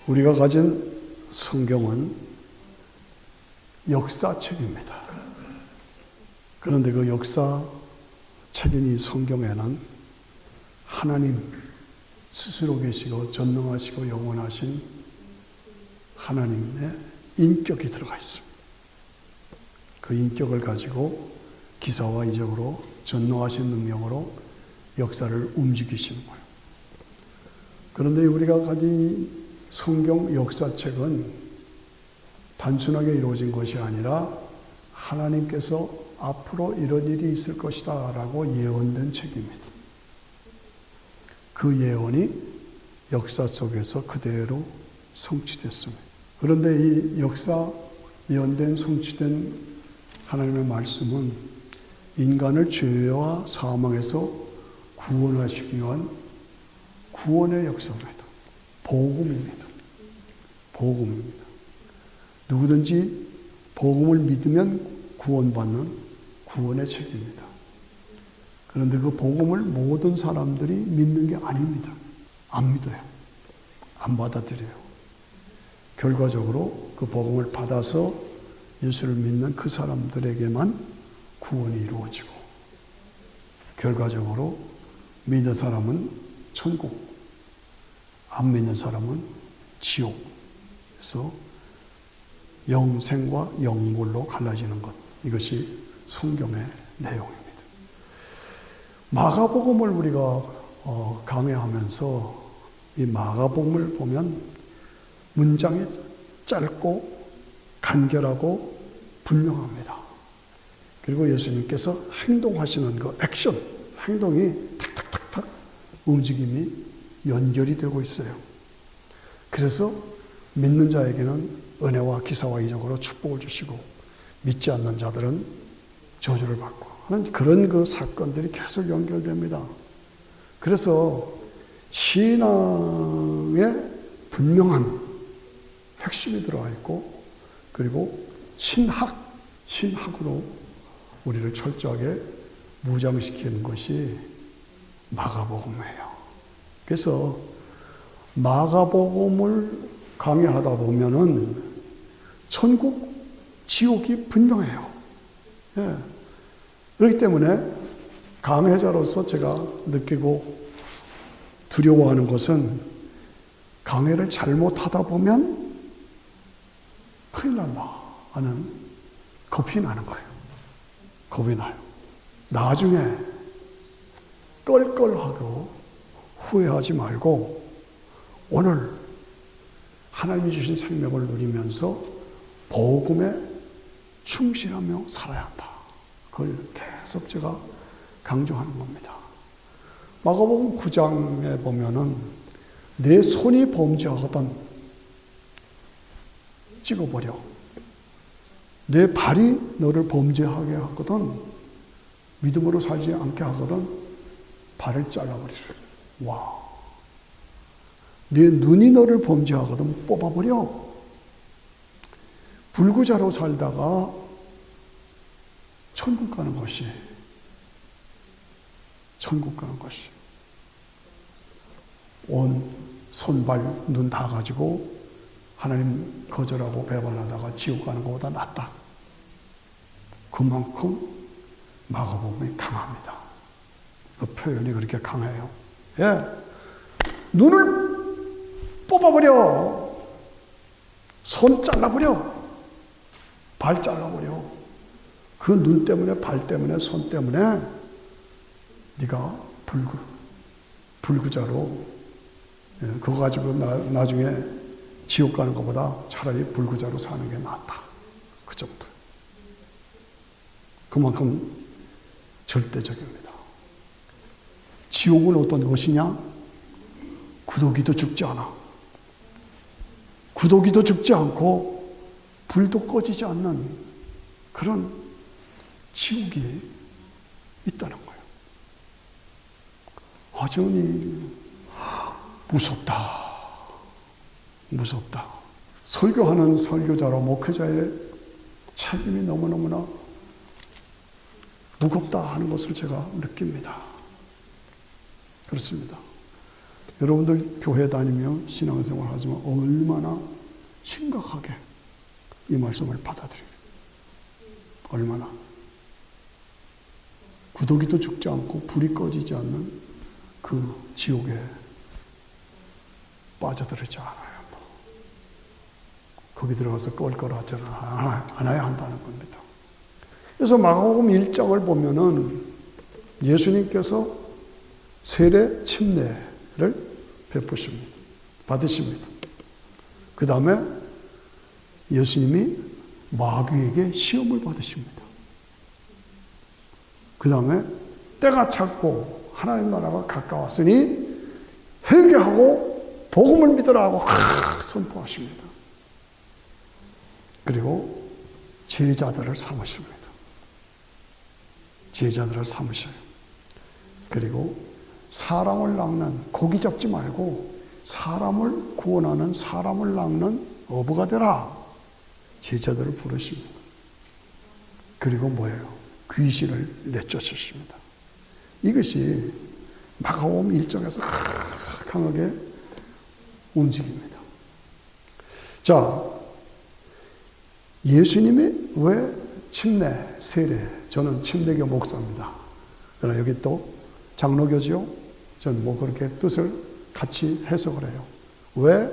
우리가 가진 성경은 역사책입니다. 그런데 그 역사책인 이 성경에는 하나님 스스로 계시고 전능하시고 영원하신 하나님의 인격이 들어가 있습니다. 그 인격을 가지고 기사와 이적으로 전능하신 능력으로 역사를 움직이시는 거예요. 그런데 우리가 가진 성경 역사책은 단순하게 이루어진 것이 아니라 하나님께서 앞으로 이런 일이 있을 것이다 라고 예언된 책입니다. 그 예언이 역사 속에서 그대로 성취됐습니다. 그런데 이 역사 예언된 성취된 하나님의 말씀은 인간을 죄와 사망에서 구원하시기 위한 구원의 역사입니다. 복음입니다. 복음입니다. 누구든지 복음을 믿으면 구원받는 구원의 책입니다. 그런데 그 복음을 모든 사람들이 믿는 게 아닙니다. 안 믿어요. 안 받아들여요. 결과적으로 그 복음을 받아서 예수를 믿는 그 사람들에게만 구원이 이루어지고 결과적으로 믿는 사람은 천국, 안 믿는 사람은 지옥. 그래서 영생과 영물로 갈라지는 것. 이것이 성경의 내용입니다. 마가복음을 우리가 강해하면서 이 마가복음을 보면 문장이 짧고 간결하고 분명합니다. 그리고 예수님께서 행동하시는 그 액션, 행동이 탁탁탁탁 움직임이 연결이 되고 있어요. 그래서 믿는 자에게는 은혜와 기사와 이적으로 축복을 주시고 믿지 않는 자들은 저주를 받고 하는 그런 그 사건들이 계속 연결됩니다. 그래서 신앙에 분명한 핵심이 들어가 있고 그리고 신학으로 우리를 철저하게 무장시키는 것이 마가복음이에요. 그래서 마가복음을 강의하다 보면은 천국, 지옥이 분명해요. 예. 그렇기 때문에 강해자로서 제가 느끼고 두려워하는 것은 강해를 잘못하다 보면 큰일 난다 하는 겁이 나는 거예요. 겁이 나요. 나중에 껄껄하고 후회하지 말고 오늘 하나님이 주신 생명을 누리면서 복음에 충실하며 살아야 한다. 그걸 계속 제가 강조하는 겁니다. 마가복음 9장에 보면은 내 손이 범죄하거든 찍어버려. 내 발이 너를 범죄하게 하거든 믿음으로 살지 않게 하거든 발을 잘라버리라. 와. 네 눈이 너를 범죄하거든 뽑아버려. 불구자로 살다가 천국 가는 것이 온 손발 눈 다 가지고 하나님 거절하고 배반하다가 지옥 가는 것보다 낫다. 그만큼 마가복음이 강합니다. 그 표현이 그렇게 강해요. 예. 눈을 뽑아버려. 손 잘라버려. 발 잘라버려. 그 눈 때문에 발 때문에 손 때문에 네가 불구자로 그거 가지고 나중에 지옥 가는 것보다 차라리 불구자로 사는 게 낫다. 그 정도. 그만큼 절대적입니다. 지옥은 어떤 것이냐? 구더기도 죽지 않아. 구더기도 죽지 않고 불도 꺼지지 않는 그런 지옥이 있다는 거예요. 아주니 무섭다. 무섭다. 설교하는 설교자로 목회자의 책임이 너무너무나 무겁다 하는 것을 제가 느낍니다. 그렇습니다. 여러분들 교회 다니며 신앙생활 하지만 얼마나 심각하게 이 말씀을 받아들여요. 얼마나. 구더기도 죽지 않고 불이 꺼지지 않는 그 지옥에 빠져들지 않아요. 거기 들어가서 껄껄하잖아. 않아야 한다는 겁니다. 그래서 마가복음 1장을 보면은 예수님께서 세례 침례를 베푸십니다. 받으십니다. 그 다음에 예수님이 마귀에게 시험을 받으십니다. 그 다음에 때가 찼고 하나님 나라가 가까웠으니 회개하고 복음을 믿으라 하고 선포하십니다. 그리고 제자들을 삼으십니다. 제자들을 삼으셔요. 그리고 사람을 낚는, 고기 잡지 말고 사람을 구원하는, 사람을 낚는 어부가 되라. 제자들을 부르십니다. 그리고 뭐예요? 귀신을 내쫓으십니다. 이것이 마가복음 1장에서 강하게 움직입니다. 자, 예수님이 왜 침례, 세례, 저는 침례교 목사입니다. 그러나 여기 또 장로교죠. 저는 뭐 그렇게 뜻을 같이 해석을 해요. 왜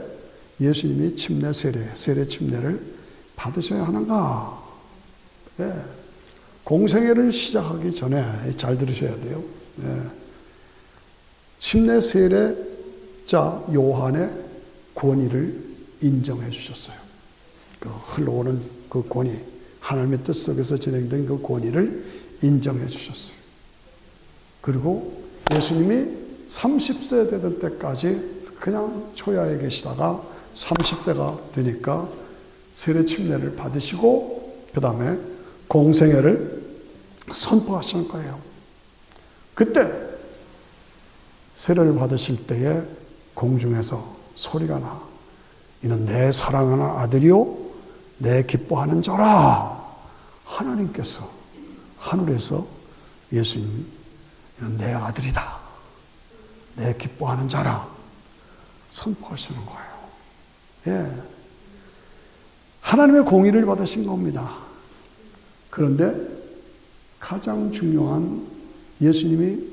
예수님이 침례, 세례 침례를 받으셔야 하는가? 네. 공생애를 시작하기 전에 잘 들으셔야 돼요. 네. 침례, 세례자 요한의 권위를 인정해 주셨어요. 그 흘러오는 그 권위, 하나님의 뜻 속에서 진행된 그 권위를 인정해 주셨어요. 그리고 예수님이 30세 되던 때까지 그냥 초야에 계시다가 30대가 되니까 세례 침례를 받으시고 그 다음에 공생애를 선포하시는 거예요. 그때 세례를 받으실 때에 공중에서 소리가 나. 이는 내 사랑하는 아들이요 내 기뻐하는 자라. 하나님께서 하늘에서 예수님 이는 내 아들이다. 내 기뻐하는 자라. 선포하시는 거예요. 예. 하나님의 공의를 받으신 겁니다. 그런데 가장 중요한 예수님이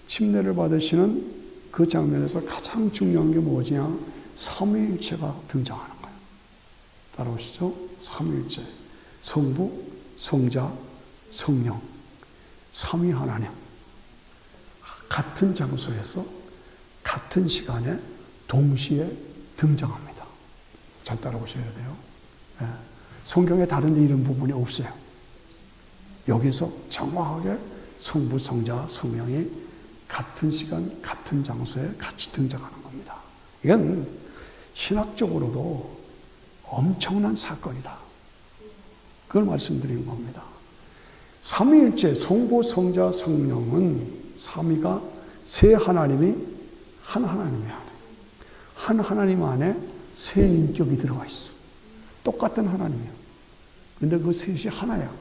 침례를 받으시는 그 장면에서 가장 중요한 게 뭐냐? 삼위일체가 등장하는 거예요. 따라오시죠? 삼위일체. 성부, 성자, 성령. 삼위 하나님. 같은 장소에서 같은 시간에 동시에 등장합니다. 잘 따라오셔야 돼요. 예. 성경에 다른 데 이런 부분이 없어요. 여기서 정확하게 성부, 성자, 성령이 같은 시간, 같은 장소에 같이 등장하는 겁니다. 이건 신학적으로도 엄청난 사건이다. 그걸 말씀드리는 겁니다. 삼위일체, 성부, 성자, 성령은 삼위가 세 하나님이 한 하나님이 안에, 한 하나님 안에 세 인격이 들어가 있어. 똑같은 하나님이야. 근데 그 셋이 하나야.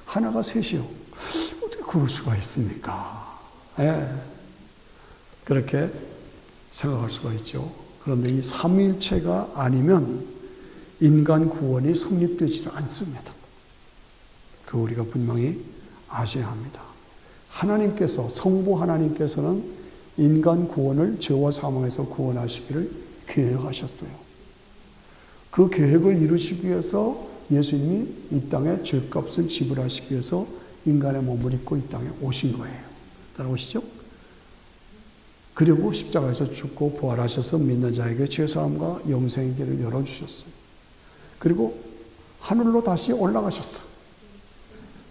하나가 셋이요. 어떻게 그럴 수가 있습니까? 예. 그렇게 생각할 수가 있죠. 그런데 이 삼위일체가 아니면 인간 구원이 성립되지 않습니다. 그 우리가 분명히 아셔야 합니다. 하나님께서, 성부 하나님께서는 인간 구원을 죄와 사망에서 구원하시기를 계획하셨어요. 그 계획을 이루시기 위해서 예수님이 이 땅에 죄값을 지불하시기 위해서 인간의 몸을 입고 이 땅에 오신 거예요. 따라오시죠? 그리고 십자가에서 죽고 부활하셔서 믿는 자에게 죄사함과 영생의 길을 열어주셨어요. 그리고 하늘로 다시 올라가셨어요.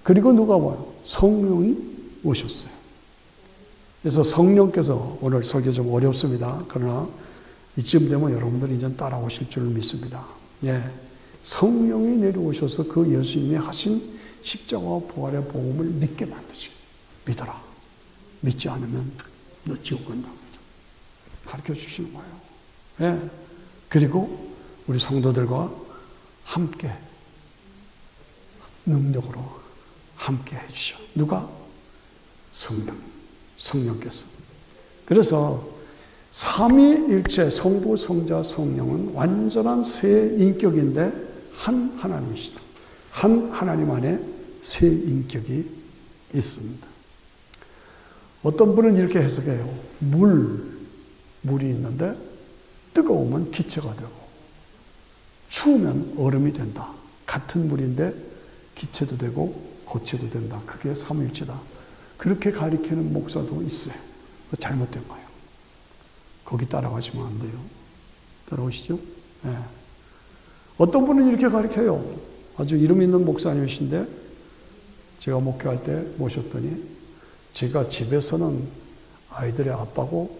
그리고 누가 와요? 성령이 오셨어요. 그래서 성령께서, 오늘 설교 좀 어렵습니다. 그러나 이쯤 되면 여러분들이 이제 따라오실 줄 믿습니다. 예. 성령이 내려오셔서 그 예수님이 하신 십자가와 부활의 복음을 믿게 만드시고, 믿어라. 믿지 않으면 너 지옥 간답니다. 가르쳐 주시는 거예요. 예. 그리고 우리 성도들과 함께 능력으로 함께 해주셔. 누가? 성령. 성령께서. 그래서 삼위일체 성부, 성자, 성령은 완전한 세 인격인데 한 하나님이시다. 한 하나님 안에 세 인격이 있습니다. 어떤 분은 이렇게 해석해요. 물이 있는데 뜨거우면 기체가 되고 추우면 얼음이 된다. 같은 물인데 기체도 되고 고체도 된다. 그게 삼위일체다. 그렇게 가리키는 목사도 있어요. 잘못된 거예요. 거기 따라가시면 안 돼요. 따라오시죠? 네. 어떤 분은 이렇게 가르쳐요. 아주 이름 있는 목사님이신데 제가 목회할 때 모셨더니 제가 집에서는 아이들의 아빠고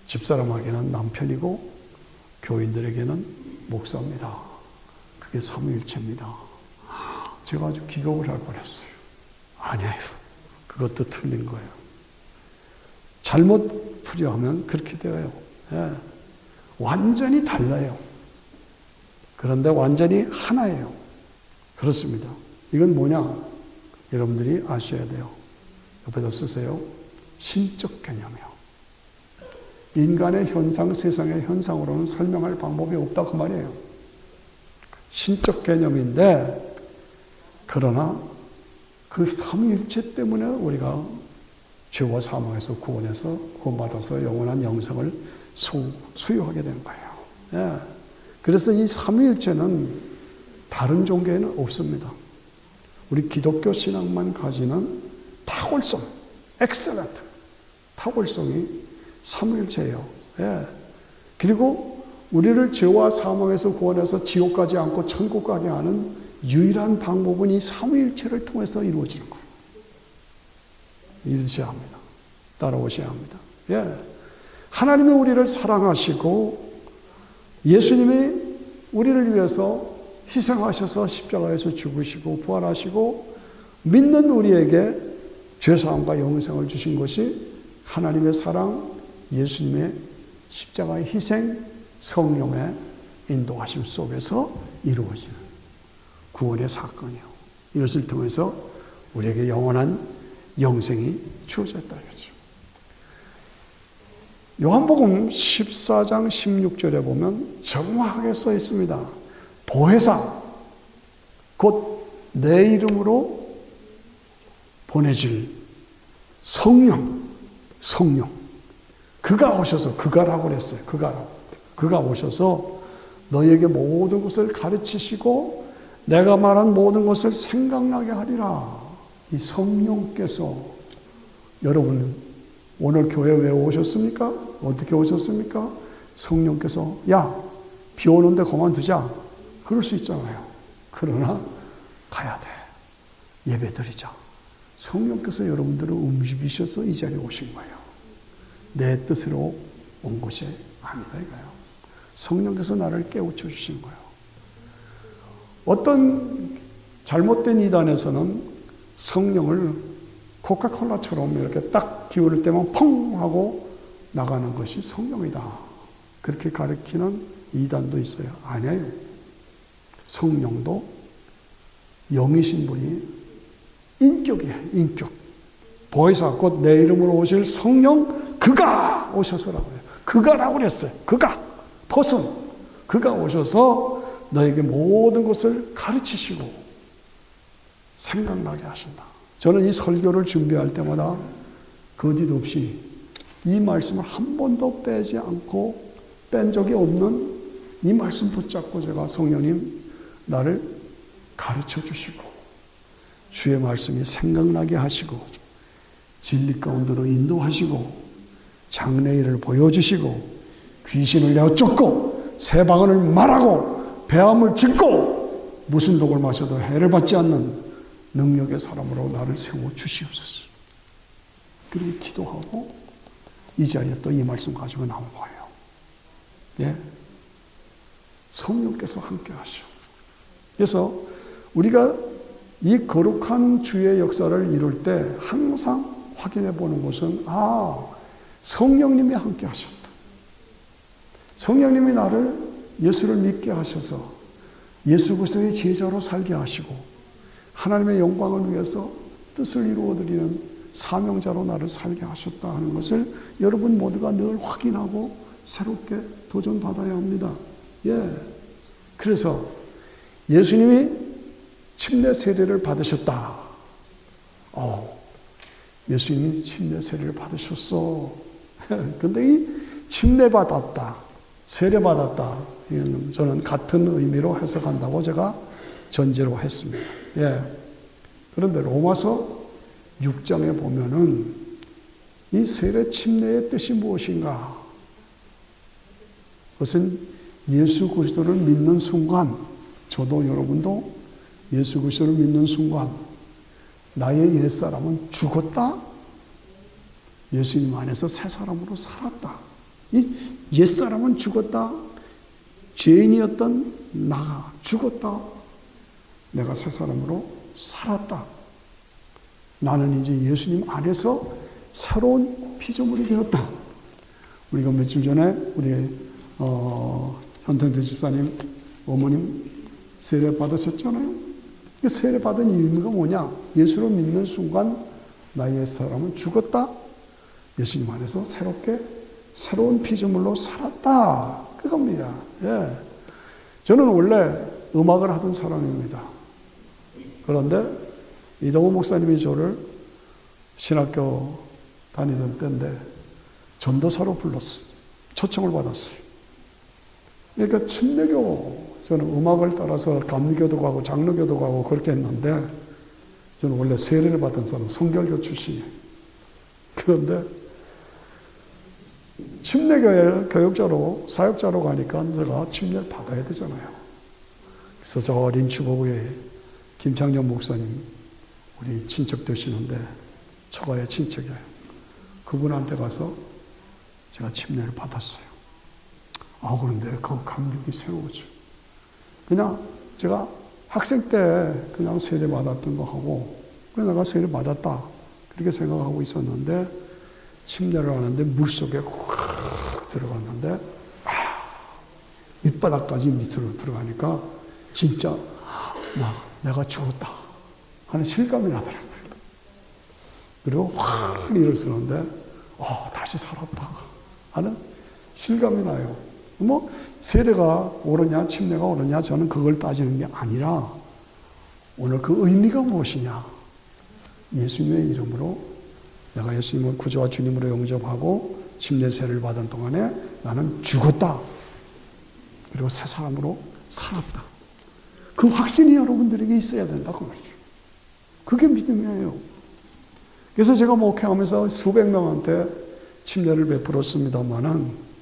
집사람에게는 남편이고 교인들에게는 목사입니다. 그게 삼위일체입니다. 제가 아주 기겁을 할 뻔했어요. 아니에요. 그것도 틀린 거예요. 잘못 풀이하면 그렇게 되어요. 예. 완전히 달라요. 그런데 완전히 하나예요. 그렇습니다. 이건 뭐냐? 여러분들이 아셔야 돼요. 옆에다 쓰세요. 신적 개념이요. 인간의 현상, 세상의 현상으로는 설명할 방법이 없다 그 말이에요. 신적 개념인데 그러나 그 삼위일체 때문에 우리가 죄와 사망에서 구원해서 구원받아서 영원한 영생을 소유하게 되는 거예요. 예. 그래서 이 삼위일체는 다른 종교에는 없습니다. 우리 기독교 신앙만 가지는 탁월성, 엑셀런트, 탁월성이 삼위일체예요. 예. 그리고 우리를 죄와 사망에서 구원해서 지옥 가지 않고 천국 가게 하는 유일한 방법은 이 삼위일체를 통해서 이루어지는 거예요. 믿으셔야 합니다. 따라오셔야 합니다. 예. 하나님이 우리를 사랑하시고 예수님이 우리를 위해서 희생하셔서 십자가에서 죽으시고 부활하시고 믿는 우리에게 죄사함과 영생을 주신 것이 하나님의 사랑, 예수님의 십자가의 희생, 성령의 인도하심 속에서 이루어지는 구원의 사건이요. 이것을 통해서 우리에게 영원한 영생이 주어졌다 이거죠. 요한복음 14장 16절에 보면 정확하게 써 있습니다. 보혜사, 곧 내 이름으로 보내줄 성령. 그가 오셔서, 그가라고 그랬어요. 그가 오셔서 너에게 모든 것을 가르치시고 내가 말한 모든 것을 생각나게 하리라. 이 성령께서 여러분 오늘 교회 왜 오셨습니까? 어떻게 오셨습니까? 성령께서 야, 비 오는데 그만두자. 그럴 수 있잖아요. 그러나 가야 돼. 예배드리자. 성령께서 여러분들을 움직이셔서 이 자리에 오신 거예요. 내 뜻으로 온 것이 아니다 이거예요. 성령께서 나를 깨우쳐 주신 거예요. 어떤 잘못된 이단에서는 성령을 코카콜라처럼 이렇게 딱 기울일 때만 펑 하고 나가는 것이 성령이다. 그렇게 가르치는 이단도 있어요. 아니에요. 성령도 영이신 분이 인격이에요. 인격. 보혜사 곧 내 이름으로 오실 성령 그가 오셔서라고 해요. 그가라고 그랬어요. 그가. person. 그가 오셔서 너에게 모든 것을 가르치시고 생각나게 하신다. 저는 이 설교를 준비할 때마다 거짓 없이 이 말씀을 한 번도 빼지 않고 뺀 적이 없는 이 말씀 붙잡고 제가 성령님 나를 가르쳐 주시고 주의 말씀이 생각나게 하시고 진리 가운데로 인도하시고 장래일을 보여주시고 귀신을 내어 쫓고 새방언을 말하고 배암을 짓고 무슨 독을 마셔도 해를 받지 않는 능력의 사람으로 나를 세워주시옵소서. 그리고 기도하고 이 자리에 또 이 말씀 가지고 나온 거예요. 예? 성령께서 함께 하시오. 그래서 우리가 이 거룩한 주의 역사를 이룰 때 항상 확인해 보는 것은 성령님이 함께 하셨다. 성령님이 나를 예수를 믿게 하셔서 예수 그리스도의 제자로 살게 하시고 하나님의 영광을 위해서 뜻을 이루어드리는 사명자로 나를 살게 하셨다 하는 것을 여러분 모두가 늘 확인하고 새롭게 도전받아야 합니다. 예. 그래서 예수님이 침례 세례를 받으셨다. 예수님이 침례 세례를 받으셨어. 근데 이 침례 받았다, 세례 받았다, 저는 같은 의미로 해석한다고 제가 전제로 했습니다. 예. 그런데 로마서 6장에 보면은 이 세례 침례의 뜻이 무엇인가? 그것은 예수 그리스도를 믿는 순간, 저도 여러분도 예수 그리스도를 믿는 순간 나의 옛사람은 죽었다, 예수님 안에서 새 사람으로 살았다. 이 옛사람은 죽었다, 죄인이었던 나가 죽었다, 내가 새 사람으로 살았다. 나는 이제 예수님 안에서 새로운 피조물이 되었다. 우리가 며칠 전에 우리 현정태 집사님 어머님 세례 받으셨잖아요. 세례 받은 의미가 뭐냐? 예수를 믿는 순간 나의 사람은 죽었다, 예수님 안에서 새로운 피조물로 살았다, 그겁니다. 예. 저는 원래 음악을 하던 사람입니다. 그런데 이동호 목사님이 저를 신학교 다니던 때인데 전도사로 불렀어요. 초청을 받았어요. 그러니까 침례교, 저는 음악을 따라서 감리교도 가고 장로교도 가고 그렇게 했는데 저는 원래 세례를 받은 사람, 성결교 출신이에요. 그런데 침례교회 교육자로, 사역자로 가니까 제가 침례를 받아야 되잖아요. 그래서 저 린츠버그에 김창년 목사님, 우리 친척 되시는데 처가의 친척이에요. 그분한테 가서 제가 침례를 받았어요. 그런데 그 감격이 새로워져. 그냥 제가 학생 때 그냥 세례 받았던 거 하고, 그냥 내가 세례 받았다, 그렇게 생각하고 있었는데, 침례를 하는데 물속에 확 들어갔는데, 밑바닥까지 밑으로 들어가니까 진짜 내가 죽었다 하는 실감이 나더라고요. 그리고 확 일어서는데 다시 살았다 하는 실감이 나요. 뭐 세례가 옳으냐 침례가 옳으냐 저는 그걸 따지는 게 아니라 오늘 그 의미가 무엇이냐. 예수님의 이름으로 내가 예수님을 구주와 주님으로 영접하고 침례 세례를 받은 동안에 나는 죽었다, 그리고 새 사람으로 살았다. 그 확신이 여러분들에게 있어야 된다고 말이죠. 그게 믿음이에요. 그래서 제가 목회하면서 수백 명한테 침례를 베풀었습니다만은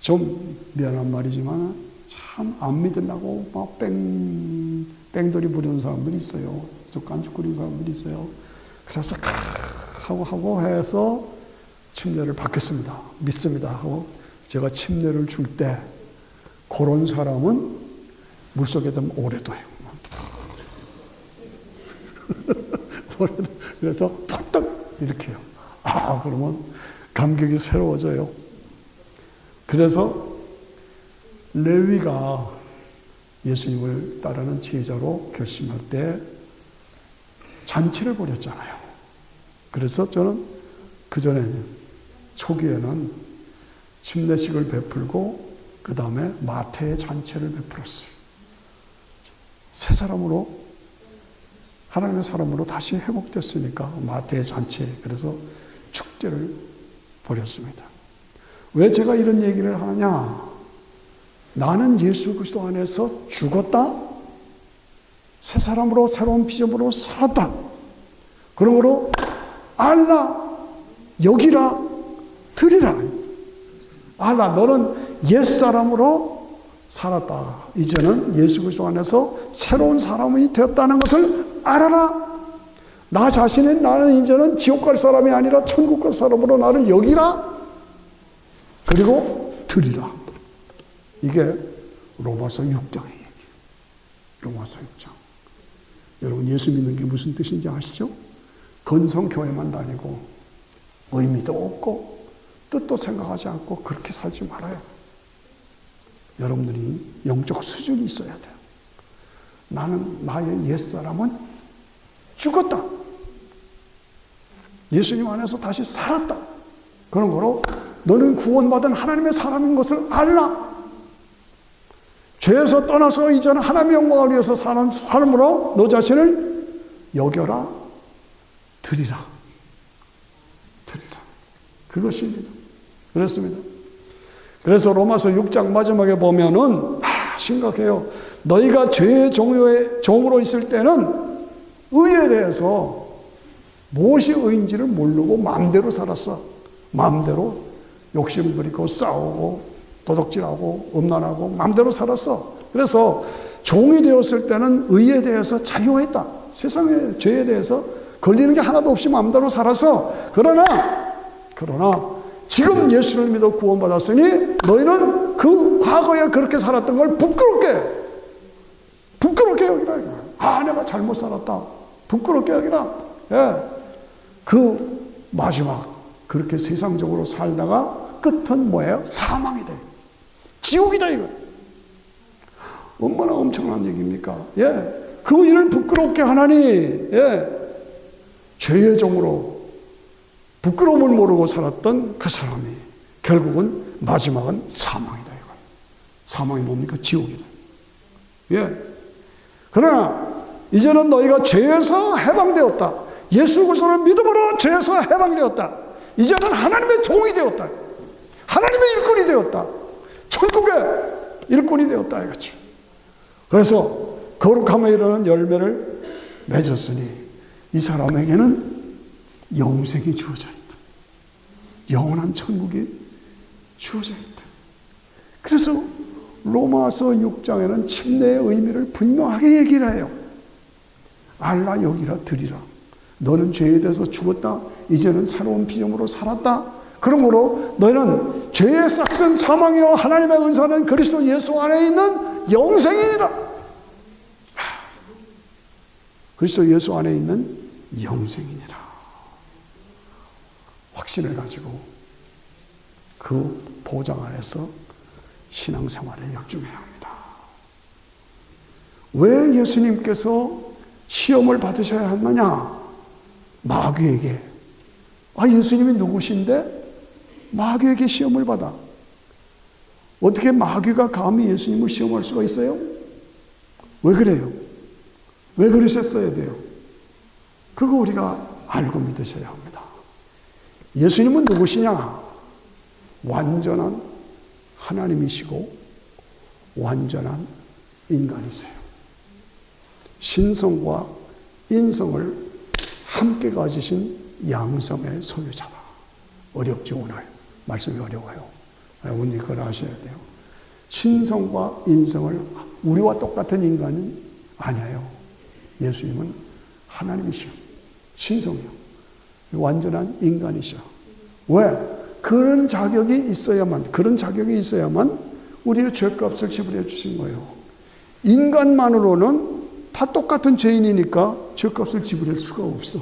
좀 미안한 말이지만 참 안 믿으려고 막 뺑돌이 부리는 사람들이 있어요. 좀 깐죽거리는 사람들이 있어요. 그래서 하고 해서 침례를 받겠습니다, 믿습니다 하고 제가 침례를 줄 때 그런 사람은 물속에 좀 오래 둬요. 그래서 펄떡 이렇게 해요. 그러면 감격이 새로워져요. 그래서 레위가 예수님을 따르는 제자로 결심할 때 잔치를 벌였잖아요. 그래서 저는 그 전에 초기에는 침례식을 베풀고 그 다음에 마태의 잔치를 베풀었어요. 새 사람으로, 하나님의 사람으로 다시 회복됐으니까 마태의 잔치, 그래서 축제를 벌였습니다. 왜 제가 이런 얘기를 하느냐? 나는 예수 그리스도 안에서 죽었다, 새 사람으로 새로운 피조물로 살았다. 그러므로 알라, 여기라, 들이라. 알라, 너는 옛사람으로 살았다. 이제는 예수 그리스도 안에서 새로운 사람이 되었다는 것을 알아라. 나 자신은 나는 이제는 지옥 갈 사람이 아니라 천국 갈 사람으로 나를 여기라. 그리고 들이라. 이게 로마서 6장의 얘기예요. 로마서 6장. 여러분 예수 믿는 게 무슨 뜻인지 아시죠? 건성교회만 다니고 의미도 없고 뜻도 생각하지 않고 그렇게 살지 말아요. 여러분들이 영적 수준이 있어야 돼요. 나는 나의 옛사람은 죽었다. 예수님 안에서 다시 살았다. 그런 거로 너는 구원받은 하나님의 사람인 것을 알라. 죄에서 떠나서 이제는 하나님의 영광을 위해서 사는 사람으로 너 자신을 여겨라. 드리라. 그것입니다. 그렇습니다. 그래서 로마서 6장 마지막에 보면은 심각해요. 너희가 죄의 종으로 있을 때는 의에 대해서 무엇이 의인지를 모르고 마음대로 살았어. 마음대로 욕심 부리고 싸우고 도둑질하고 음란하고 마음대로 살았어. 그래서 종이 되었을 때는 의에 대해서 자유했다. 세상의 죄에 대해서 걸리는 게 하나도 없이 마음대로 살았어. 그러나 지금 예수를 믿어 구원받았으니 너희는 그 과거에 그렇게 살았던 걸 부끄럽게 여기라. 내가 잘못 살았다. 부끄럽게 여기라. 예. 그 마지막 그렇게 세상적으로 살다가 끝은 뭐예요? 사망이 돼. 지옥이다 이거. 얼마나 엄청난 얘기입니까? 예. 그 일을 부끄럽게 하나니, 예. 죄의 종으로 부끄러움을 모르고 살았던 그 사람이 결국은 마지막은 사망이다 이거. 사망이 뭡니까? 지옥이다. 예. 그러나 이제는 너희가 죄에서 해방되었다. 예수 그리스도를 믿음으로 죄에서 해방되었다. 이제는 하나님의 종이 되었다. 하나님의 일꾼이 되었다. 천국의 일꾼이 되었다 이거지. 그래서 거룩함에 이르는 열매를 맺었으니 이 사람에게는 영생이 주어져 있다. 영원한 천국이 주어져 있다. 그래서 로마서 6장에는 침례의 의미를 분명하게 얘기를 해요. 알라 여기라 드리라. 너는 죄에 대해서 죽었다. 이제는 새로운 피조물로 살았다. 그러므로 너희는 죄의 싹은 사망이요 하나님의 은사는 그리스도 예수 안에 있는 영생이니라. 그리스도 예수 안에 있는 영생이니라. 확신을 가지고 그 보장 안에서 신앙생활에 역중해야 합니다. 왜 예수님께서 시험을 받으셔야 하느냐? 마귀에게. 예수님이 누구신데 마귀에게 시험을 받아. 어떻게 마귀가 감히 예수님을 시험할 수가 있어요? 왜 그래요? 왜 그러셨어야 돼요? 그거 우리가 알고 믿으셔야 합니다. 예수님은 누구시냐? 완전한 하나님이시고 완전한 인간이세요. 신성과 인성을 함께 가지신 양성의 소유자다. 어렵지 오늘. 말씀이 어려워요. 오늘 그걸 아셔야 돼요. 신성과 인성을 우리와 똑같은 인간은 아니에요. 예수님은 하나님이시오. 신성이요. 완전한 인간이시오. 왜? 그런 자격이 있어야만 우리의 죄값을 지불해 주신 거예요. 인간만으로는 다 똑같은 죄인이니까 죄값을 지불할 수가 없어.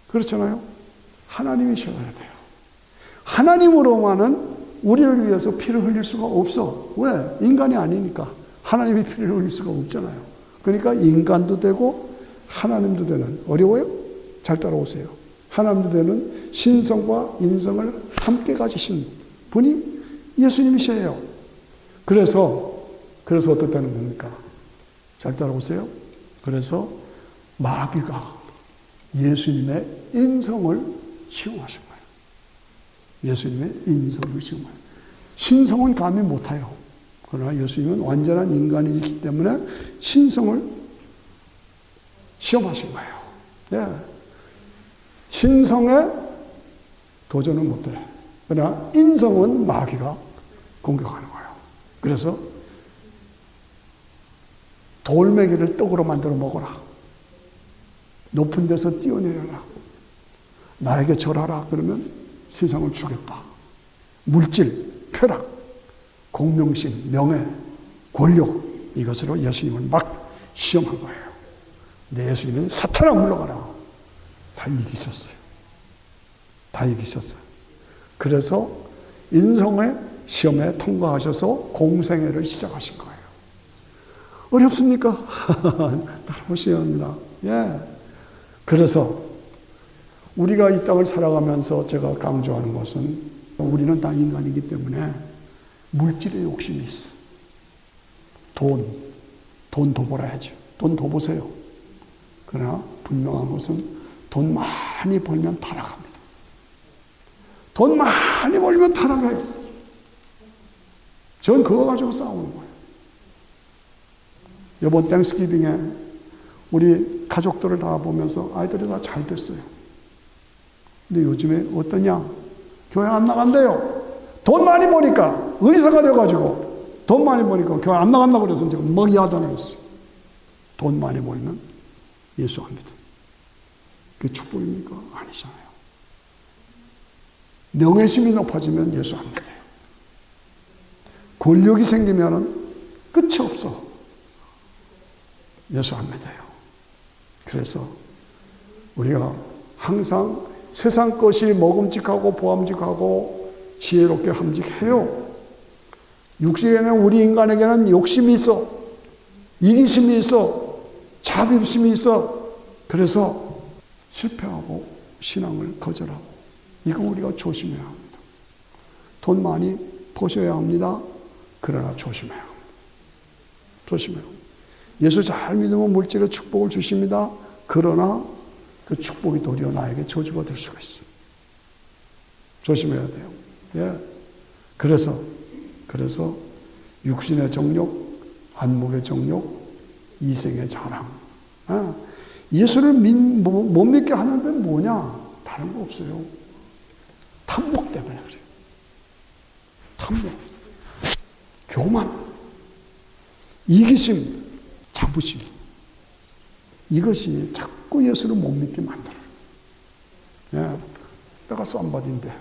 그렇잖아요? 하나님이셔야 돼요. 하나님으로만은 우리를 위해서 피를 흘릴 수가 없어. 왜? 인간이 아니니까. 하나님이 피를 흘릴 수가 없잖아요. 그러니까 인간도 되고 하나님도 되는, 어려워요? 잘 따라오세요. 하나님도 되는 신성과 인성을 함께 가지신 분이 예수님이시에요. 그래서 어떻다는 겁니까? 잘 따라오세요. 그래서 마귀가 예수님의 인성을 시험하신 거예요. 예수님의 인성을 시험해요. 신성은 감히 못해요. 그러나 예수님은 완전한 인간이기 때문에 신성을 시험하신 거예요. 네. 신성에 도전은 못해. 그러나 인성은 마귀가 공격하는 거예요. 그래서 돌멩이를 떡으로 만들어 먹어라. 높은 데서 뛰어내려라. 나에게 절하라. 그러면 세상을 주겠다. 물질, 쾌락, 공명심, 명예, 권력, 이것으로 예수님을 막 시험한 거예요. 근데 예수님은 사탄아 물러가라. 다 이기셨어요. 다 이기셨어요. 그래서 인성의 시험에 통과하셔서 공생애를 시작하신 거예요. 어렵습니까? 따라오셔야 합니다. 예. 그래서 우리가 이 땅을 살아가면서 제가 강조하는 것은 우리는 다 인간이기 때문에 물질의 욕심이 있어. 돈 더 벌어야죠. 돈 더 보세요. 그러나 분명한 것은 돈 많이 벌면 타락합니다. 돈 많이 벌면 타락해요. 전 그거 가지고 싸우는 거예요. 이번 땡스기빙에 우리 가족들을 다 보면서 아이들이 다 잘 됐어요. 근데 요즘에 어떠냐? 교회 안 나간대요. 돈 많이 버니까 의사가 돼가지고 돈 많이 버니까 교회 안 나간다고 그래서 지금 막 야단을 했어요. 돈 많이 벌면 예수합니다. 그게 축복입니까? 아니잖아요. 명예심이 높아지면 예수합니다. 권력이 생기면 끝이 없어. 예수합니다요. 그래서 우리가 항상 세상 것이 먹음직하고 보암직하고 지혜롭게 함직해요. 육신에는 우리 인간에게는 욕심이 있어. 이기심이 있어. 자비심이 있어. 그래서 실패하고 신앙을 거절하고 이거 우리가 조심해야 합니다. 돈 많이 버셔야 합니다. 그러나 조심해야 합니다. 조심해요. 예수 잘 믿으면 물질의 축복을 주십니다. 그러나 그 축복이 도리어 나에게 저주가 될 수가 있어요. 조심해야 돼요. 예. 그래서 육신의 정욕, 안목의 정욕, 이생의 자랑. 예수를 못 믿게 하는 건 뭐냐? 다른 거 없어요. 탐욕 때문에 그래요. 탐욕, 교만, 이기심, 자부심. 이것이 자꾸 예수를 못 믿게 만들어요. 예. 내가 썸바디인데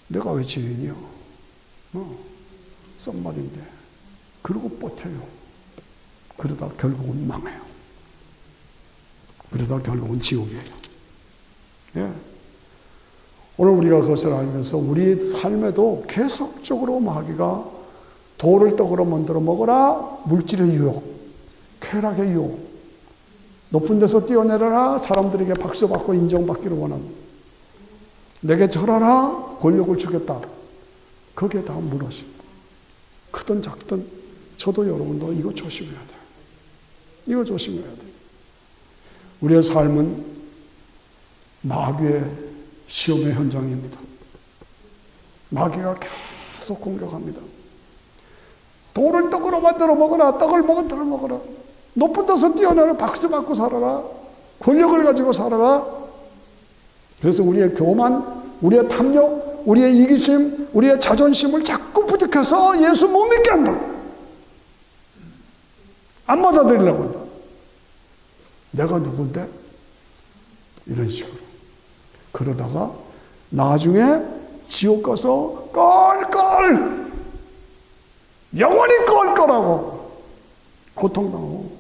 내가 왜 죄인이요? 썸바디인데 그러고 버텨요. 그러다 결국은 망해요. 그러다 결국은 지옥이에요. 예. 오늘 우리가 그것을 알면서 우리 삶에도 계속적으로 마귀가 돌을 떡으로 만들어 먹어라. 물질의 유혹, 쾌락의 유혹, 높은 데서 뛰어내려라. 사람들에게 박수받고 인정받기를 원하는, 내게 절하라. 권력을 주겠다. 거기에 다 무너지고, 크든 작든 저도 여러분도 이거 조심해야 돼요. 이거 조심해야 돼요. 우리의 삶은 마귀의 시험의 현장입니다. 마귀가 계속 공격합니다. 돌을 떡으로 만들어 먹어라. 떡을 만들어 먹어라. 높은 데서 뛰어내려 박수 받고 살아라. 권력을 가지고 살아라. 그래서 우리의 교만, 우리의 탐욕, 우리의 이기심, 우리의 자존심을 자꾸 부득해서 예수 못 믿게 한다. 안 받아들이려고 한다. 내가 누군데? 이런 식으로. 그러다가 나중에 지옥 가서 껄껄 영원히 껄껄하고 고통당하고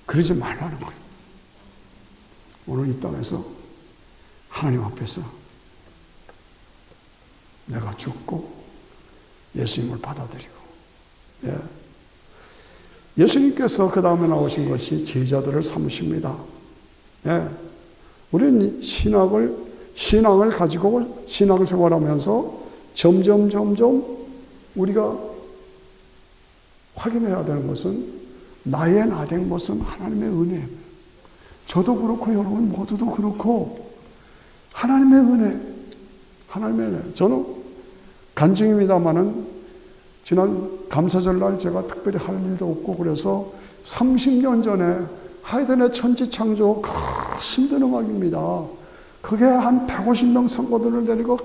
그러지 말라는 거예요. 오늘 이 땅에서 하나님 앞에서 내가 죽고 예수님을 받아들이고, 예. 예수님께서 그 다음에 나오신 것이 제자들을 삼으십니다. 예. 우리는 신앙을 가지고 신앙생활하면서 점점 우리가 확인해야 되는 것은 나의 나된 것은 하나님의 은혜예요. 저도 그렇고 여러분 모두도 그렇고 하나님의 은혜. 저는 간증입니다마는 지난 감사절날 제가 특별히 할 일도 없고 그래서 30년 전에 하이든의 천지창조 힘든 음악입니다. 그게 한 150명 성도들을 데리고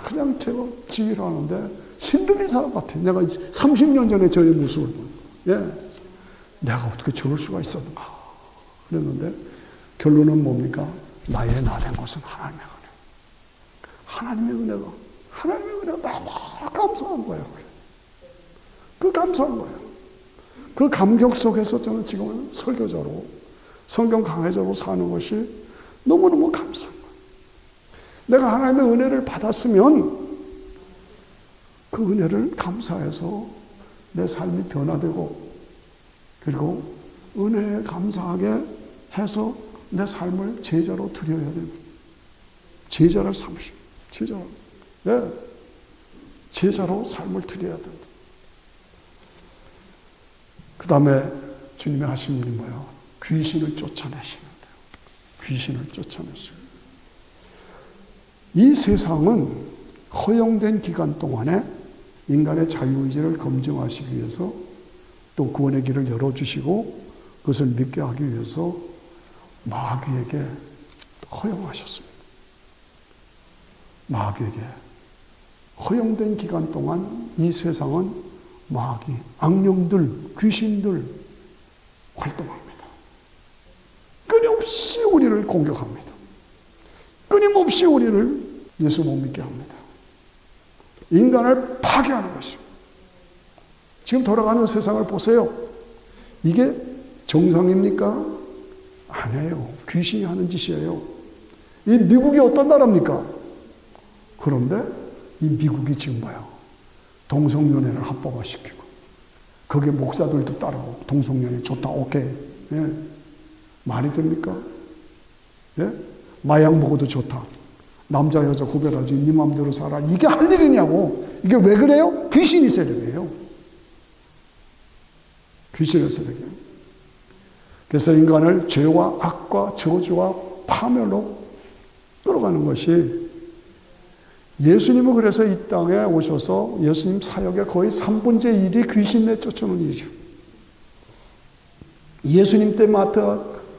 그냥 제가 지휘를 하는데 힘든 사람 같아요. 내가 30년 전에 저의 모습을 보고, 예. 내가 어떻게 저럴 수가 있었는가 그랬는데 결론은 뭡니까? 나의 나된 것은 하나님의 은혜. 하나님의 은혜가 너무 감사한 거예요. 그 감사한 거예요. 그 감격 속에서 저는 지금은 설교자로 성경 강해자로 사는 것이 너무너무 감사한 거예요. 내가 하나님의 은혜를 받았으면 그 은혜를 감사해서 내 삶이 변화되고 그리고 은혜에 감사하게 해서 내 삶을 제자로 드려야 되고 제자를 삼으시오. 제자로. 네. 제자로 삶을 드려야 된다. 그 다음에 주님이 하신 일이 뭐야? 귀신을 쫓아내시는데요. 귀신을 쫓아냈어요. 이 세상은 허용된 기간 동안에 인간의 자유의지를 검증하시기 위해서 또 구원의 길을 열어주시고 그것을 믿게 하기 위해서 마귀에게 허용하셨습니다. 마귀에게 허용된 기간 동안 이 세상은 마귀, 악령들, 귀신들 활동합니다. 끊임없이 우리를 공격합니다. 끊임없이 우리를 예수 못 믿게 합니다. 인간을 파괴하는 것입니다. 지금 돌아가는 세상을 보세요. 이게 정상입니까? 아니에요. 귀신이 하는 짓이에요. 이 미국이 어떤 나라입니까? 그런데 이 미국이 지금 뭐야? 동성연애를 합법화시키고 거기에 목사들도 따르고 동성연애 좋다, 오케이. 예. 말이 됩니까? 예? 마약 먹어도 좋다. 남자 여자 구별하지, 네 마음대로 살아. 이게 할 일이냐고. 이게 왜 그래요? 귀신이 세력이에요. 귀신의 세력이에요. 그래서 인간을 죄와 악과 저주와 파멸로 끌어가는 것이, 예수님은 그래서 이 땅에 오셔서 예수님 사역의 거의 3분의 1이 귀신 내쫓는 일이죠. 예수님 때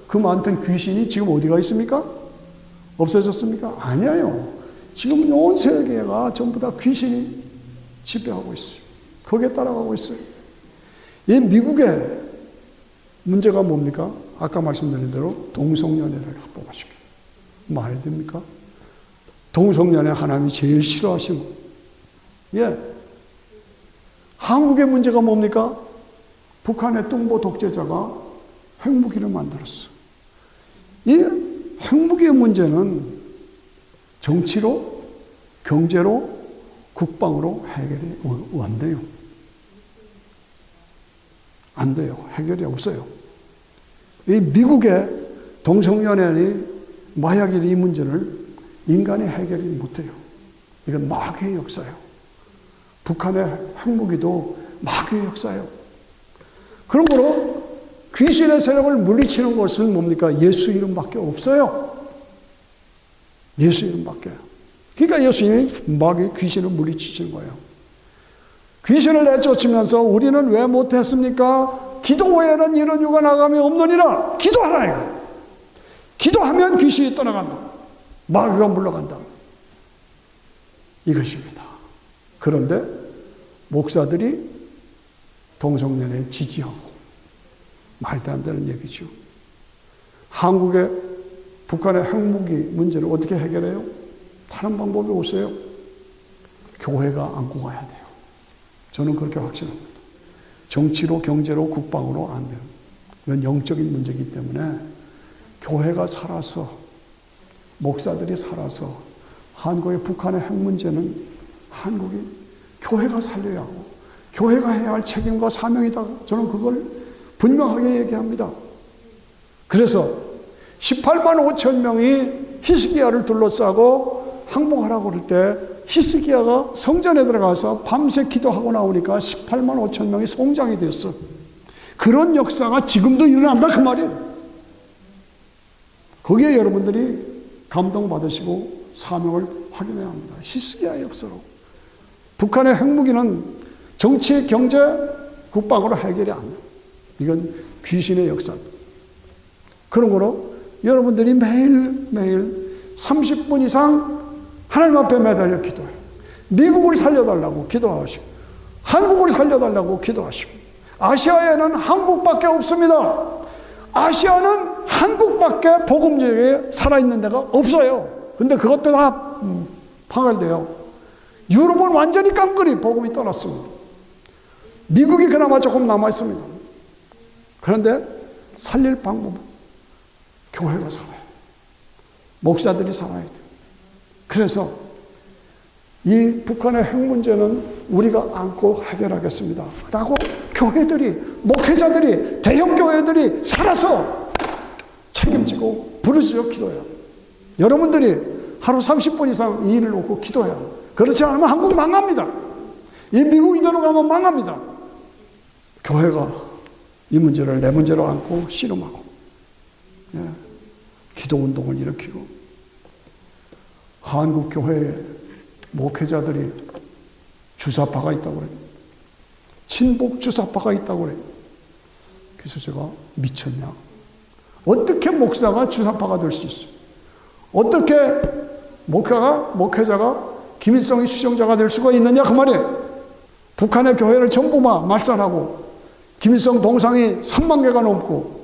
그 많던 귀신이 지금 어디가 있습니까? 없어졌습니까? 아니에요. 지금 온 세계가 전부 다 귀신이 지배하고 있어요. 거기에 따라가고 있어요. 이 미국의 문제가 뭡니까? 아까 말씀드린 대로 동성연애를 합법화시켜요. 말이 됩니까? 동성연애 하나님이 제일 싫어하시는. 예. 한국의 문제가 뭡니까? 북한의 뚱보 독재자가 핵무기를 만들었어. 이 핵무기의 문제는 정치로, 경제로, 국방으로 해결이 안 돼요. 안 돼요. 해결이 없어요. 이 미국의 동성연애니 마약이 이 문제를 인간이 해결이 못해요. 이건 마귀의 역사예요. 북한의 핵무기도 마귀의 역사예요. 그러므로 귀신의 세력을 물리치는 것은 뭡니까? 예수 이름밖에 없어요. 예수 이름밖에. 그러니까 예수님이 마귀 귀신을 물리치시는 거예요. 귀신을 내쫓으면서 우리는 왜 못했습니까? 기도 외에는 이런 유가 나감이 없느니라. 기도하라 이거. 기도하면 귀신이 떠나간다. 마귀가 물러간다. 이것입니다. 그런데 목사들이 동성연애에 지지하고 말도 안 되는 얘기죠. 한국의 북한의 핵무기 문제를 어떻게 해결해요? 다른 방법이 없어요. 교회가 안고 가야 돼요. 저는 그렇게 확신합니다. 정치로, 경제로, 국방으로 안 돼요. 이건 영적인 문제이기 때문에 교회가 살아서, 목사들이 살아서, 한국의 북한의 핵 문제는 한국이 교회가 살려야 하고 교회가 해야 할 책임과 사명이다. 저는 그걸 분명하게 얘기합니다. 그래서 18만 5천 명이 히스기야를 둘러싸고 항복하라고 그럴 때 히스기야가 성전에 들어가서 밤새 기도하고 나오니까 18만 5천 명이 송장이 됐어. 그런 역사가 지금도 일어난다 그 말이에요. 거기에 여러분들이 감동받으시고 사명을 확인해야 합니다. 히스기야의 역사로. 북한의 핵무기는 정치, 경제, 국방으로 해결이 안 돼요. 이건 귀신의 역사입니다. 그러므로 여러분들이 매일매일 30분 이상 하나님 앞에 매달려 기도해요. 미국을 살려달라고 기도하시고 한국을 살려달라고 기도하시고 아시아에는 한국밖에 없습니다. 아시아는 한국밖에 복음적에 살아있는 데가 없어요. 근데 그것도 다 파괴돼요. 유럽은 완전히 깡그리 복음이 떠났습니다. 미국이 그나마 조금 남아있습니다. 그런데 살릴 방법은 교회가 살아야 돼요. 목사들이 살아야 돼요. 그래서 이 북한의 핵 문제는 우리가 안고 해결하겠습니다 라고 교회들이, 목회자들이, 대형 교회들이 살아서 책임지고 부르짖어 기도해요. 여러분들이 하루 30분 이상 이 일을 놓고 기도해야 합니다. 그렇지 않으면 한국 망합니다. 이 미국 이대로 가면 망합니다. 교회가 이 문제를 내 문제로 안고 씨름하고, 예, 기도 운동을 일으키고, 한국 교회에 목회자들이 주사파가 있다고 그래요. 친복 주사파가 있다고 그래요. 그래서 제가 미쳤냐? 어떻게 목사가 주사파가 될 수 있어요? 어떻게 목회자가 김일성의 추종자가 될 수가 있느냐 그 말이에요. 북한의 교회를 전부 말살하고 김일성 동상이 3만 개가 넘고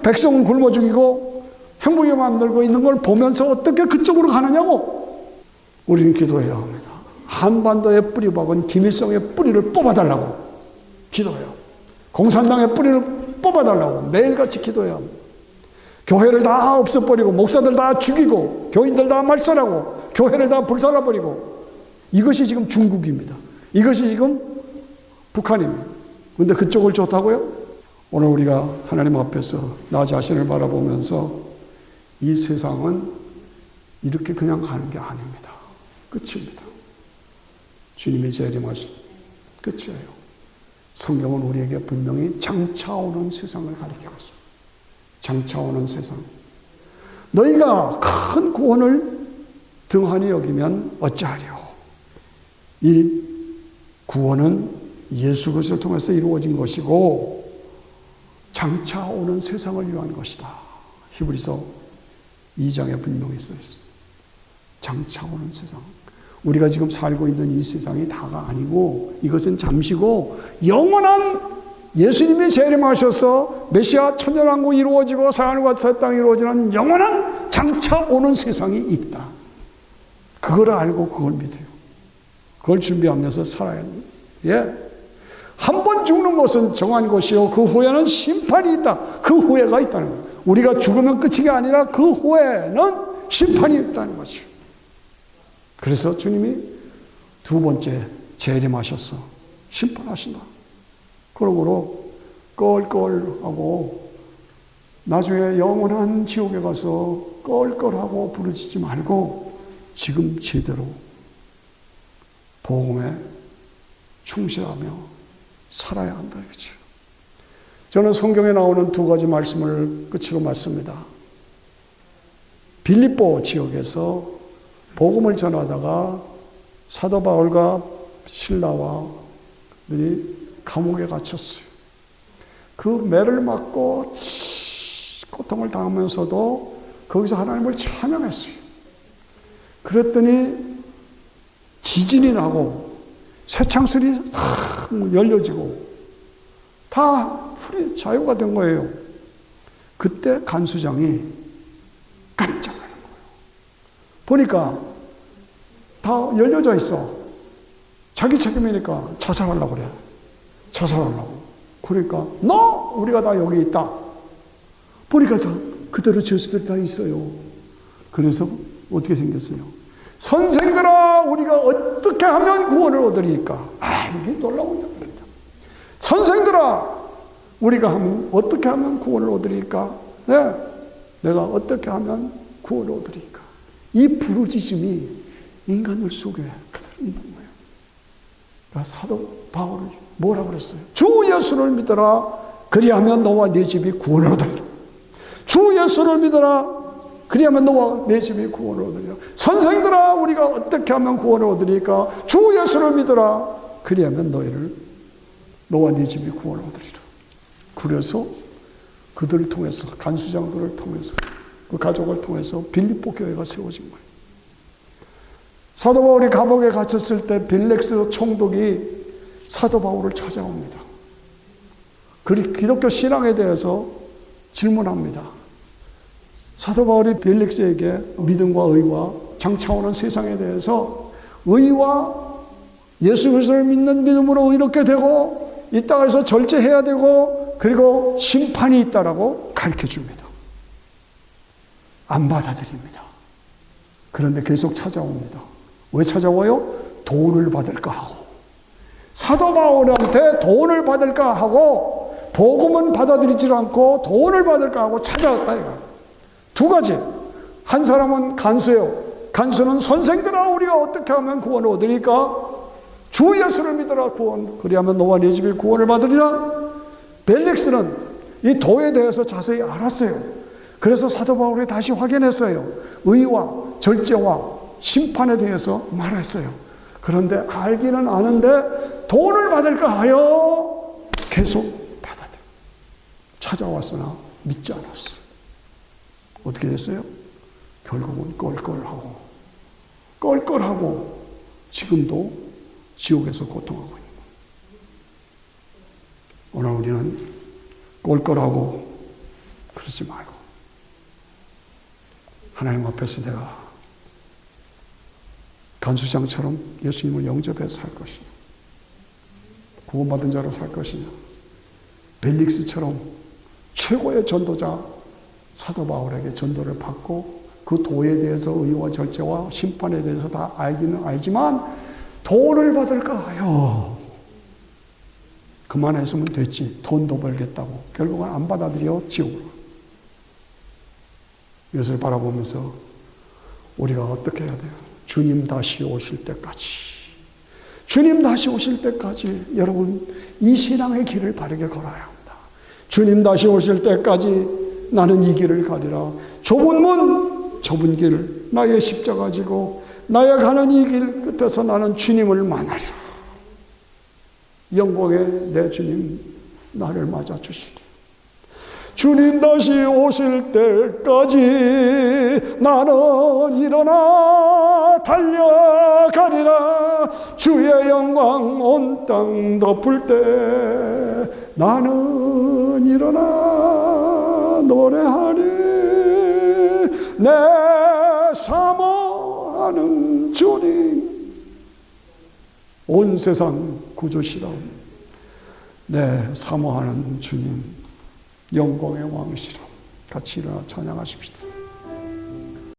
백성은 굶어 죽이고 행복에 만들고 있는 걸 보면서 어떻게 그쪽으로 가느냐고. 우리는 기도해야 합니다. 한반도의 뿌리박은 김일성의 뿌리를 뽑아달라고 기도해요. 공산당의 뿌리를 뽑아달라고 매일같이 기도해야 합니다. 교회를 다 없애버리고 목사들 다 죽이고 교인들 다 말살하고 교회를 다 불살라버리고, 이것이 지금 중국입니다. 이것이 지금 북한입니다. 그런데 그쪽을 좋다고요? 오늘 우리가 하나님 앞에서 나 자신을 바라보면서 이 세상은 이렇게 그냥 가는 게 아닙니다. 끝입니다. 주님이 재림하신 끝이에요. 성경은 우리에게 분명히 장차오는 세상을 가리키고 있습니다. 장차오는 세상. 너희가 큰 구원을 등한히 여기면 어찌하리요. 이 구원은 예수 그리스도를 통해서 이루어진 것이고 장차오는 세상을 위한 것이다. 히브리서 2장에 분명히 써 있습니다. 장차오는 세상. 우리가 지금 살고 있는 이 세상이 다가 아니고 이것은 잠시고 영원한 예수님이 재림하셔서 메시아 천년왕국 이루어지고 하늘과 새 땅이 이루어지는 영원한 장차 오는 세상이 있다. 그걸 알고 그걸 믿어요. 그걸 준비하면서 살아야 합니다. 예. 한 번 죽는 것은 정한 것이요 그 후에는 심판이 있다. 그 후회가 있다는 거예요. 우리가 죽으면 끝이 아니라 그 후에는 심판이 있다는 것이죠. 그래서 주님이 두 번째 재림하셔서 심판하신다. 그러므로 껄껄하고 나중에 영원한 지옥에 가서 껄껄하고 부르짖지 말고 지금 제대로 복음에 충실하며 살아야 한다 이거죠. 저는 성경에 나오는 두 가지 말씀을 끝으로 맞습니다. 빌립보 지역에서 복음을 전하다가 사도 바울과 실라와들이 감옥에 갇혔어요. 그 매를 맞고 고통을 당하면서도 거기서 하나님을 찬양했어요. 그랬더니 지진이 나고 쇠창살이 열려지고 다 풀이 자유가 된 거예요. 그때 간수장이 깜짝 놀란 거예요. 보니까 다 열려져 있어. 자기 책임이니까 자살하려고 그래. 자살하려고. 그러니까 너 우리가 다 여기 있다. 보니까 다 그대로 죄수들이 다 있어요. 그래서 어떻게 생겼어요? 선생들아 우리가 어떻게 하면 구원을 얻으리까? 이게 놀라운 얘기입니다. 선생들아 우리가 어떻게 하면 구원을 얻으리까? 네, 내가 어떻게 하면 구원을 얻으리까? 이 부르짖음이 인간들 속에 그대로 있는 거예요. 그러니까 사도 바울은 뭐라고 그랬어요? 주 예수를 믿어라. 그리하면 너와 네 집이 구원을 얻으리라. 주 예수를 믿어라. 그리하면 너와 네 집이 구원을 얻으리라. 선생들아 우리가 어떻게 하면 구원을 얻으리까? 주 예수를 믿어라. 그리하면 너와 네 집이 구원을 얻으리라. 그래서 그들을 통해서 간수장들을 통해서 그 가족을 통해서 빌립보 교회가 세워진 거예요. 사도 바울이 감옥에 갇혔을 때 빌렉스 총독이 사도 바울을 찾아옵니다. 그리고 기독교 신앙에 대해서 질문합니다. 사도 바울이 빌렉스에게 믿음과 의와 장차오는 세상에 대해서 의와 예수 그리스도를 믿는 믿음으로 의롭게 되고 이 땅에서 절제해야 되고 그리고 심판이 있다라고 가르쳐 줍니다. 안 받아들입니다. 그런데 계속 찾아옵니다. 왜 찾아와요? 돈을 받을까 하고. 사도 바울한테 돈을 받을까 하고 복음은 받아들이지 않고 돈을 받을까 하고 찾아왔다 이거. 두 가지. 한 사람은 간수예요. 간수는 선생들아 우리가 어떻게 하면 구원을 얻으니까? 주 예수를 믿어라 구원. 그리하면 너와 네 집이 구원을 받으리라. 벨릭스는 이 도에 대해서 자세히 알았어요. 그래서 사도 바울이 다시 확인했어요. 의와 절제와 심판에 대해서 말했어요. 그런데 알기는 아는데 돈을 받을까 하여 계속 받아들여. 찾아왔으나 믿지 않았어. 어떻게 됐어요? 결국은 껄껄하고 지금도 지옥에서 고통하고 있는 거예요. 오늘 우리는 껄껄하고 그러지 말고 하나님 앞에서 내가 간수장처럼 예수님을 영접해서 살 것이냐, 구원받은 자로 살 것이냐, 벨릭스처럼 최고의 전도자 사도 바울에게 전도를 받고 그 도에 대해서 의와 절제와 심판에 대해서 다 알기는 알지만 돈을 받을까 하여 그만했으면 됐지. 돈도 벌겠다고. 결국은 안 받아들여 지옥으로. 이것을 바라보면서 우리가 어떻게 해야 돼요? 주님 다시 오실 때까지. 주님 다시 오실 때까지 여러분 이 신앙의 길을 바르게 걸어야 합니다. 주님 다시 오실 때까지 나는 이 길을 가리라. 좁은 문, 좁은 길, 나의 십자가 지고 나의 가는 이 길 끝에서 나는 주님을 만나리라. 영광의 내 주님 나를 맞아 주시리. 주님 다시 오실 때까지 나는 일어나 달려가리라. 주의 영광 온 땅 덮을 때 나는 일어나 노래하리. 내 사모하는 주님, 온 세상 구주시라. 내 사모하는 주님, 영광의 왕이시라. 같이 일어나 찬양하십시다.